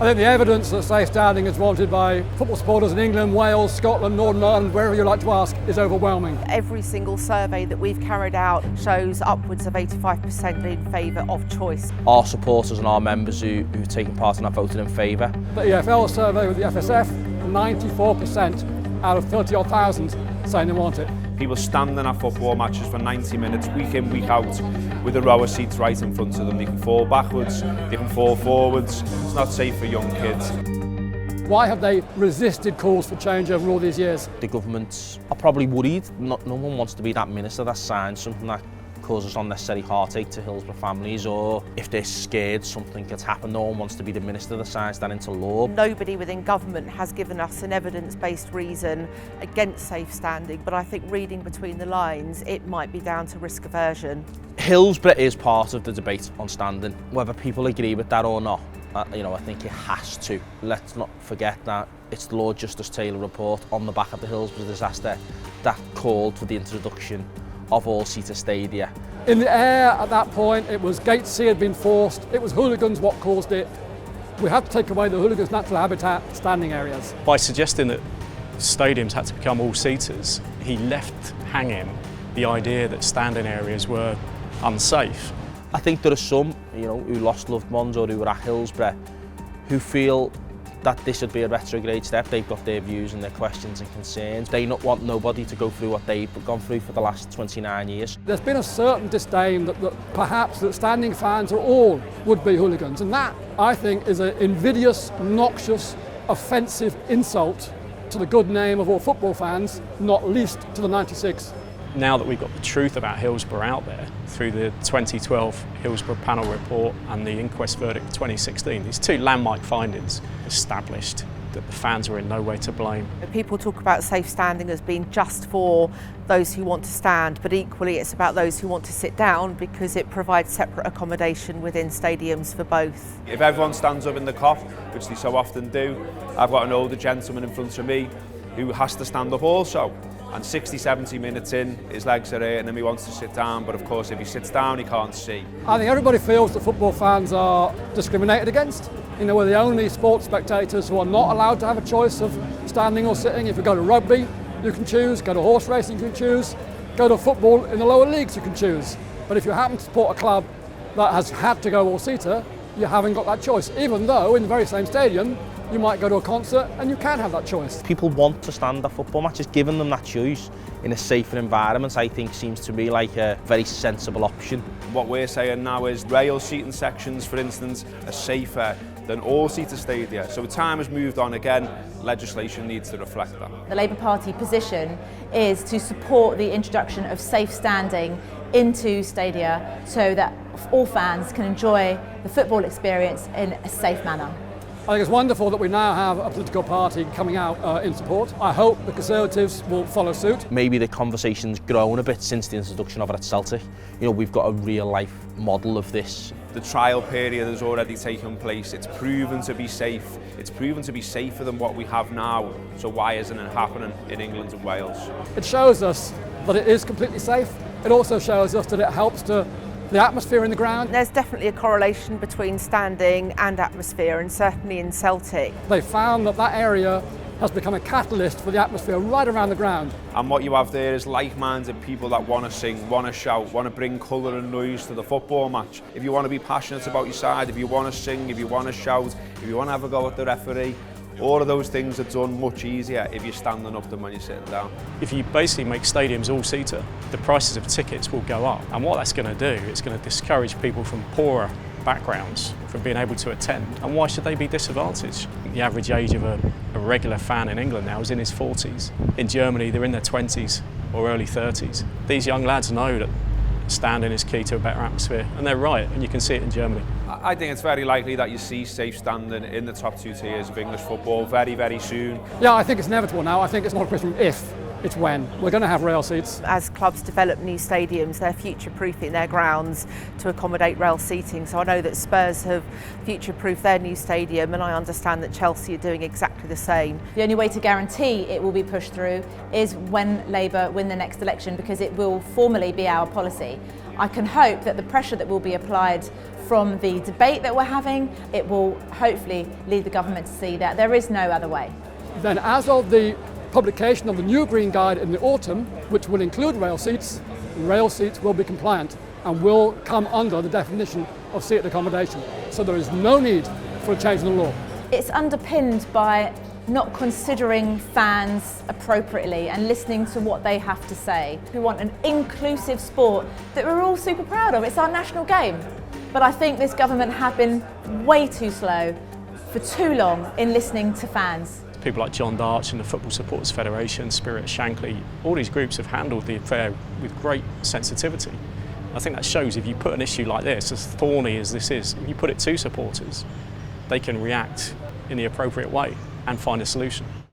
I think the evidence that safe standing is wanted by football supporters in England, Wales, Scotland, Northern Ireland, wherever you like to ask, is overwhelming. Every single survey that we've carried out shows upwards of 85% in favour of choice. Our supporters and our members who've taken part in that voted in favour. The EFL survey with the FSF, 94% out of 30-odd thousand saying they want it. People standing at football matches for 90 minutes, week in, week out, with a row of seats right in front of them. They can fall backwards, they can fall forwards. It's not safe for young kids. Why have they resisted calls for change over all these years? The governments are probably worried. No one wants to be that minister that signs something that causes unnecessary heartache to Hillsborough families, or if they're scared something could happen, no one wants to be the minister that signs that into law. Nobody within government has given us an evidence-based reason against safe standing, but I think reading between the lines, it might be down to risk aversion. Hillsborough is part of the debate on standing, whether people agree with that or not. I think it has to. Let's not forget that it's the Lord Justice Taylor report on the back of the Hillsborough disaster that called for the introduction of all-seater stadia. In the air at that point, it was Gate C had been forced, it was hooligans what caused it. We had to take away the hooligans' natural habitat, standing areas. By suggesting that stadiums had to become all-seaters, he left hanging the idea that standing areas were unsafe. I think there are some, who lost loved ones or who were at Hillsborough who feel that this would be a retrograde step. They've got their views and their questions and concerns. They don't want nobody to go through what they've gone through for the last 29 years. There's been a certain disdain that perhaps that standing fans are all would-be hooligans, and that, I think, is an invidious, noxious, offensive insult to the good name of all football fans, not least to the 96. Now that we've got the truth about Hillsborough out there, through the 2012 Hillsborough panel report and the inquest verdict of 2016, these two landmark findings established that the fans were in no way to blame. People talk about safe standing as being just for those who want to stand, but equally it's about those who want to sit down because it provides separate accommodation within stadiums for both. If everyone stands up in the cop, which they so often do, I've got an older gentleman in front of me who has to stand up also. And 60, 70 minutes in, his legs are hurting and he wants to sit down, but of course if he sits down he can't see. I think everybody feels that football fans are discriminated against. We're the only sports spectators who are not allowed to have a choice of standing or sitting. If you go to rugby, you can choose, go to horse racing, you can choose, go to football in the lower leagues, you can choose. But if you happen to support a club that has had to go all-seater, you haven't got that choice, even though in the very same stadium, you might go to a concert and you can have that choice. People want to stand at football matches. Giving them that choice in a safer environment, I think, seems to be like a very sensible option. What we're saying now is rail seating sections, for instance, are safer than all-seater stadia. So time has moved on again. Legislation needs to reflect that. The Labour Party position is to support the introduction of safe standing into stadia so that all fans can enjoy the football experience in a safe manner. I think it's wonderful that we now have a political party coming out in support. I hope the Conservatives will follow suit. Maybe the conversation's grown a bit since the introduction of it at Celtic. We've got a real life model of this. The trial period has already taken place. It's proven to be safe. It's proven to be safer than what we have now. So why isn't it happening in England and Wales? It shows us that it is completely safe. It also shows us that it helps to the atmosphere in the ground. There's definitely a correlation between standing and atmosphere, and certainly in Celtic. They found that that area has become a catalyst for the atmosphere right around the ground. And what you have there is like-minded people that want to sing, want to shout, want to bring colour and noise to the football match. If you want to be passionate about your side, if you want to sing, if you want to shout, if you want to have a go at the referee, all of those things are done much easier if you're standing up than when you're sitting down. If you basically make stadiums all-seater, the prices of tickets will go up. And what that's going to do, it's going to discourage people from poorer backgrounds from being able to attend. And why should they be disadvantaged? The average age of a regular fan in England now is in his 40s. In Germany, they're in their 20s or early 30s. These young lads know that standing is key to a better atmosphere, and they're right, and you can see it in Germany. I think it's very likely that you see safe standing in the top two tiers of English football very, very soon. Yeah, I think it's inevitable now. I think it's not a question of if, it's when. We're going to have rail seats. As clubs develop new stadiums, they're future-proofing their grounds to accommodate rail seating. So I know that Spurs have future-proofed their new stadium, and I understand that Chelsea are doing exactly the same. The only way to guarantee it will be pushed through is when Labour win the next election, because it will formally be our policy. I can hope that the pressure that will be applied from the debate that we're having, it will hopefully lead the government to see that there is no other way. Then as of the publication of the new Green Guide in the autumn, which will include rail seats will be compliant and will come under the definition of seated accommodation. So there is no need for a change in the law. It's underpinned by not considering fans appropriately and listening to what they have to say. We want an inclusive sport that we're all super proud of. It's our national game. But I think this government have been way too slow for too long in listening to fans. People like John DARCH and the Football Supporters Federation, Spirit Shankly, all these groups have handled the affair with great sensitivity. I think that shows if you put an issue like this, as thorny as this is, if you put it to supporters, they can react in the appropriate way and find a solution.